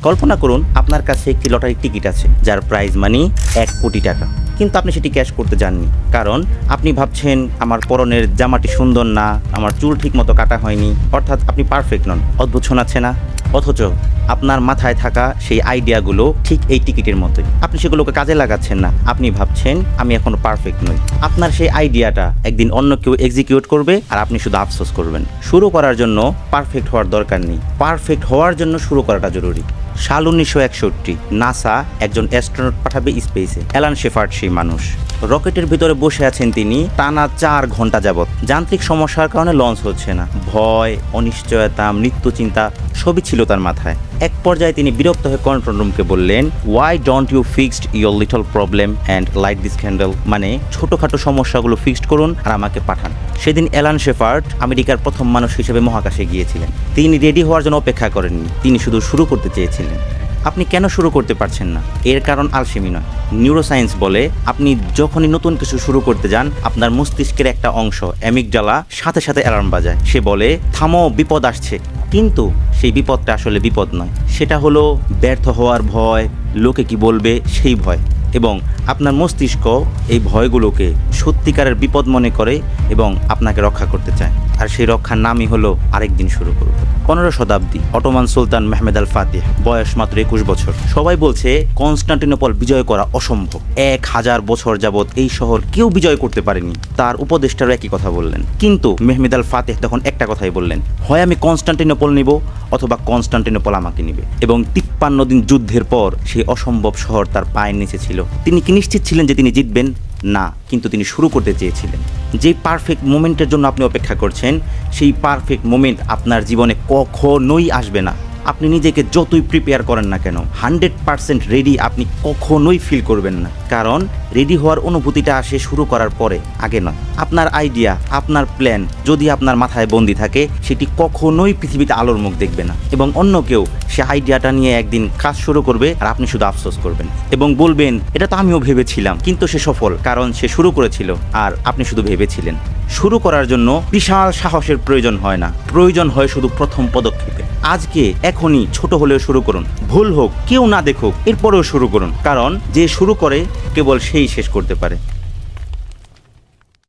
কল্পনা করুন আপনার কাছে একটি লটারির টিকিট আছে যার প্রাইজ মানি 1 কোটি টাকা, কিন্তু আপনি সেটি ক্যাশ করতে যাননি। কারণ আপনি ভাবছেন আমার পরনের জামাটি সুন্দর না, আমার চুল ঠিক মতো কাটা হয়নি, অর্থাৎ আপনি পারফেক্ট নন। অদ্ভুত শোনাচ্ছে না? অথচ আপনার মাথায় থাকা সেই আইডিয়াগুলো ঠিক এই টিকিটের মতোই, আপনি সেগুলোকে কাজে লাগাচ্ছেন না। আপনি ভাবছেন আমি এখনো পারফেক্ট নই। আপনার সেই আইডিয়াটা একদিন অন্য কেউ এক্সিকিউট করবে আর আপনি শুধু আফসোস করবেন। শুরু করার জন্য পারফেক্ট হওয়ার দরকার নেই, পারফেক্ট হওয়ার জন্য শুরু করাটা জরুরি। সাল 1961, নাসা একজন অ্যাস্ট্রোনট পাঠাবে স্পেসে। অ্যালান শেফার্ড সেই মানুষ। রকেটের ভিতরে বসে আছেন তিনি টানা 4 ঘন্টা যাবৎ। যান্ত্রিক সমস্যার কারণে লঞ্চ হচ্ছে না। ভয়, অনিশ্চয়তা, মৃত্যু চিন্তা সবই ছিল তার মাথায়। এক পর্যায়ে তিনি বিরক্ত হয়ে কন্ট্রোল রুমকে বললেন, why don't you fixed your little problem and light this candle, মানে ছোটোখাটো সমস্যাগুলো ফিক্সড করুন আর আমাকে পাঠান। সেদিন অ্যালান শেফার্ড আমেরিকার প্রথম মানুষ হিসেবে মহাকাশে গিয়েছিলেন। তিনি রেডি হওয়ার জন্য অপেক্ষা করেননি, তিনি শুধু শুরু করতে চেয়েছিলেন। আপনি কেন শুরু করতে পারছেন না? এর কারণ আলসেমি নয়, নিউরোসায়েন্স বলে আপনি যখনই নতুন কিছু শুরু করতে যান আপনার মস্তিষ্কের একটা অংশ অ্যামিগডালা সাথে সাথে অ্যালার্ম বাজায়। সে বলে থামো, বিপদ আসছে। কিন্তু সেই বিপদটা আসলে বিপদ নয়, সেটা হলো ব্যর্থ হওয়ার ভয়, লোকে কি বলবে সেই ভয়। এবং আপনার মস্তিষ্ক এই ভয়গুলোকে সত্যিকারের বিপদ মনে করে এবং আপনাকে রক্ষা করতে চায়। আর সেই রক্ষার নামই হলো আরেকদিন শুরু করব। 15 শতাব্দী, অটোমান সুলতান মেহমেদ আল ফাতিহ, বয়স মাত্র 21 বছর। সবাই বলছে কনস্টান্টিনোপল বিজয় করা অসম্ভব। 1000 বছর যাবৎ এই শহর কেউ বিজয় করতে পারেনি। তার উপদেষ্টারও একই কথা বললেন। কিন্তু মেহমেদ আল ফাতিহ তখন একটা কথাই বললেন, হয় আমি কনস্টান্টিনোপল নিব অথবা কনস্টান্টিনোপল আমাকে নিবে। এবং 53 দিন যুদ্ধের পর সেই অসম্ভব শহর তার পায়ের নিচে ছিল। তিনি কি নিশ্চিত ছিলেন যে তিনি জিতবেন? না, কিন্তু তিনি শুরু করতে চেয়েছিলেন। যে পারফেক্ট মোমেন্টের জন্য আপনি অপেক্ষা করছেন, সেই পারফেক্ট মোমেন্ট আপনার জীবনে কখনোই আসবে না। আপনি নিজেকে যতই প্রিপেয়ার করেন না কেন, 100% রেডি আপনি কখনোই ফিল করবেন না। কারণ রেডি হওয়ার অনুভূতিটা আসে শুরু করার পরে, আগে নয়। আপনার আইডিয়া, আপনার প্ল্যান যদি আপনার মাথায় বন্দি থাকে, সেটি কখনোই পৃথিবীতে আলোর মুখ দেখবে না। এবং অন্য কেউ সে আইডিয়াটা নিয়ে একদিন কাজ শুরু করবে আর আপনি শুধু আফসোস করবেন এবং বলবেন এটা তো আমিও ভেবেছিলাম, কিন্তু সে সফল কারণ সে শুরু করেছিল আর আপনি শুধু ভেবেছিলেন। শুরু করার জন্য বিশাল সাহসের প্রয়োজন হয় না, প্রয়োজন হয় শুধু প্রথম পদক্ষেপে। আজকে এখনই ছোট হলেও শুরু করুন, ভুল হোক, কেউ না দেখুক, এরপরেও শুরু করুন। কারণ যে শুরু করে কেবল সেই শেষ করতে পারে।